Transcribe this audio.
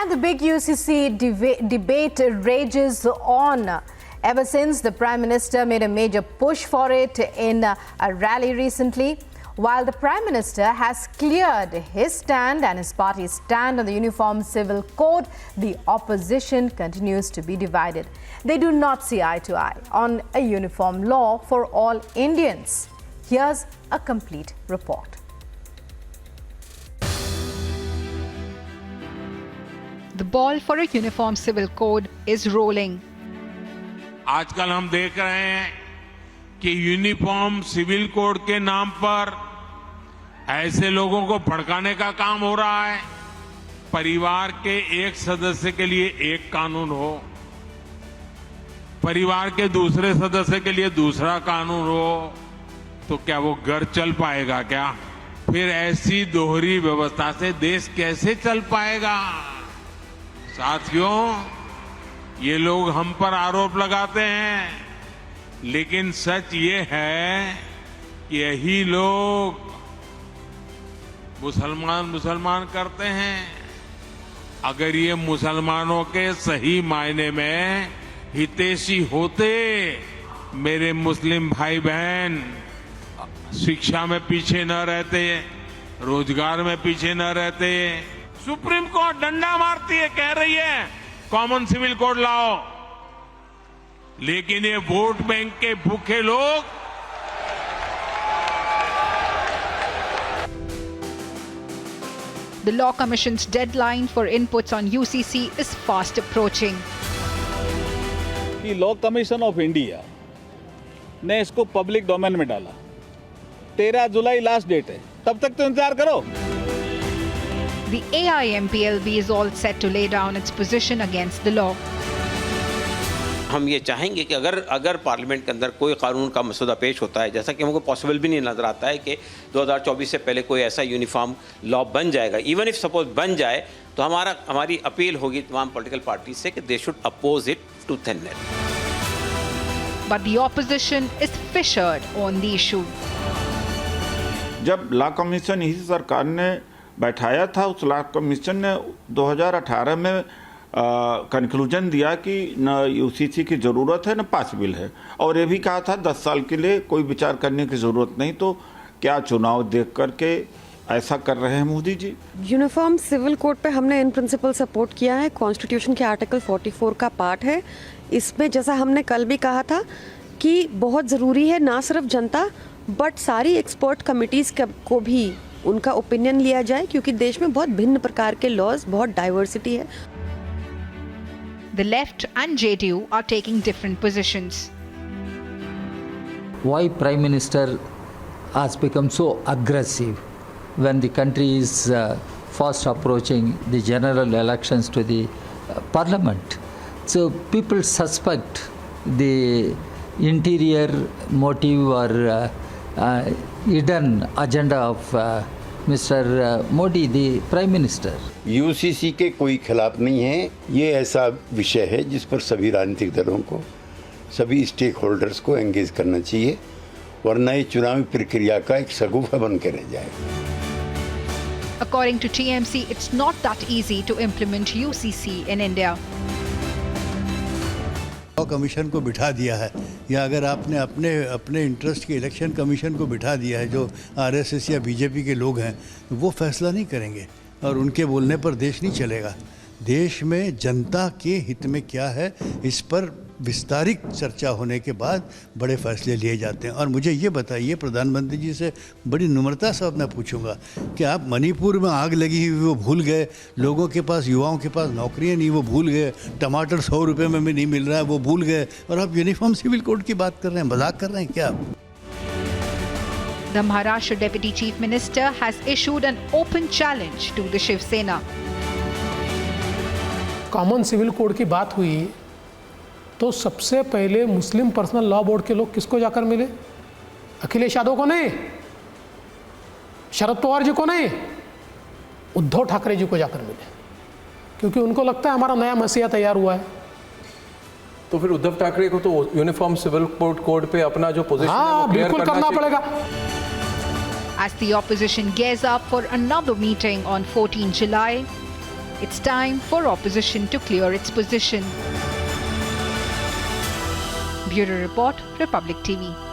And the big UCC debate rages on. Ever since the Prime Minister made a major push for it in a rally recently. While the Prime Minister has cleared his stand and his party's stand on the Uniform Civil Code, the opposition continues to be divided. They do not see eye to eye on a uniform law for all Indians. Here's a complete report. The ball for a uniform civil code is rolling. आजकल हम देख रहे हैं कि uniform civil code के नाम पर ऐसे लोगों को भड़काने का काम हो रहा है। परिवार के एक सदस्य के लिए एक कानून हो, परिवार के दूसरे सदस्य के लिए दूसरा कानून हो, तो क्या वो घर चल पाएगा क्या? फिर ऐसी दोहरी व्यवस्था से देश कैसे चल पाएगा? साथियों, ये लोग हम पर आरोप लगाते हैं, लेकिन सच ये है कि यही लोग मुसलमान करते हैं। अगर ये मुसलमानों के सही मायने में हितैषी होते, मेरे मुस्लिम भाई बहन शिक्षा में पीछे न रहते, रोजगार में पीछे न रहते। सुप्रीम कोर्ट डंडा मारती है, कह रही है कॉमन सिविल कोड लाओ, लेकिन ये वोट बैंक के भूखे लोग The Law Commission's deadline for inputs on UCC is fast approaching. कि लॉ कमीशन ऑफ इंडिया ने इसको पब्लिक डोमेन में डाला। 13 जुलाई लास्ट डेट है, तब तक तो इंतजार करो। The AIMPLB is all set to lay down its position against the law. हम ये चाहेंगे कि अगर पार्लियामेंट के अंदर कोई कानून का मसौदा पेश होता है, जैसा कि हमको पॉसिबल भी नहीं नजर आता है कि 2024 से पहले कोई ऐसा यूनिफॉर्म लॉ बन जाएगा, इवन इफ सपोज बन जाए, तो हमारी अपील होगी तमाम पॉलिटिकल पार्टी से कि they should oppose it tooth and nail. But the opposition is fissured on the issue. जब लॉ कमीशन इसी सरकार ने बैठाया था, उस लॉ कमीशन ने 2018 में कंक्लूजन दिया कि न यूसीसी की ज़रूरत है न पॉसिबल है, और ये भी कहा था 10 साल के लिए कोई विचार करने की ज़रूरत नहीं। तो क्या चुनाव देख करके ऐसा कर रहे हैं Modi ji? Uniform civil code पे हमने इन प्रिंसिपल सपोर्ट किया है, कॉन्स्टिट्यूशन के आर्टिकल 44 का पार्ट है। इसमें जैसा हमने कल भी कहा था कि बहुत ज़रूरी है ना सिर्फ जनता बट सारी एक्सपर्ट कमिटीज़ को भी उनका ओपिनियन लिया जाए, क्योंकि देश में बहुत भिन्न प्रकार के लॉज, बहुत डाइवर्सिटी है। The left and JDU are taking different positions. Why Prime Minister has become so aggressive when the country is fast approaching the general elections to the parliament? So people suspect the interior motive or hidden agenda of Mr. Modi, the Prime Minister. UCC के कोई खिलाफ नहीं है। ये ऐसा विषय है जिस पर सभी राजनीतिक दलों को, सभी स्टेक होल्डर्स को एंगेज करना चाहिए, वरना ये चुनावी प्रक्रिया का एक शगुफा बन कर रह जाएगा। According to TMC, it's not that easy to implement UCC in India. Commission को बिठा दिया है, या अगर आपने अपने इंटरेस्ट के इलेक्शन कमीशन को बिठा दिया है, जो आरएसएस या बीजेपी के लोग हैं, तो वो फैसला नहीं करेंगे और उनके बोलने पर देश नहीं चलेगा। देश में जनता के हित में क्या है, इस पर विस्तारित चर्चा होने के बाद बड़े फैसले लिए जाते हैं। और मुझे ये बताइए, प्रधानमंत्री जी से बड़ी नम्रता से मैं पूछूंगा कि आप मणिपुर में आग लगी हुई वो भूल गए, लोगों के पास, युवाओं के पास नौकरियां नहीं वो भूल गए, टमाटर 100 रुपये में भी नहीं मिल रहा है वो भूल गए, और आप यूनिफॉर्म सिविल कोड की बात कर रहे हैं? मजाक कर रहे हैं क्या? The Maharashtra Deputy Chief Minister has issued an open challenge to the Shiv Sena. Common civil code की बात हुई तो सबसे पहले मुस्लिम पर्सनल लॉ बोर्ड के लोग किसको जाकर मिले? अखिलेश यादव को नहीं, शरद पवार जी को नहीं, उद्धव ठाकरे जी को जाकर मिले, क्योंकि उनको लगता है हमारा नया मसीहा तैयार हुआ है। तो फिर उद्धव ठाकरे को तो यूनिफॉर्म सिविल कोड पे अपना जो पोजीशन है वो क्लियर करना पड़ेगा। As the opposition gears up for another meeting on 14 July, It's time for opposition to clear its position. Bureau Report, Republic TV.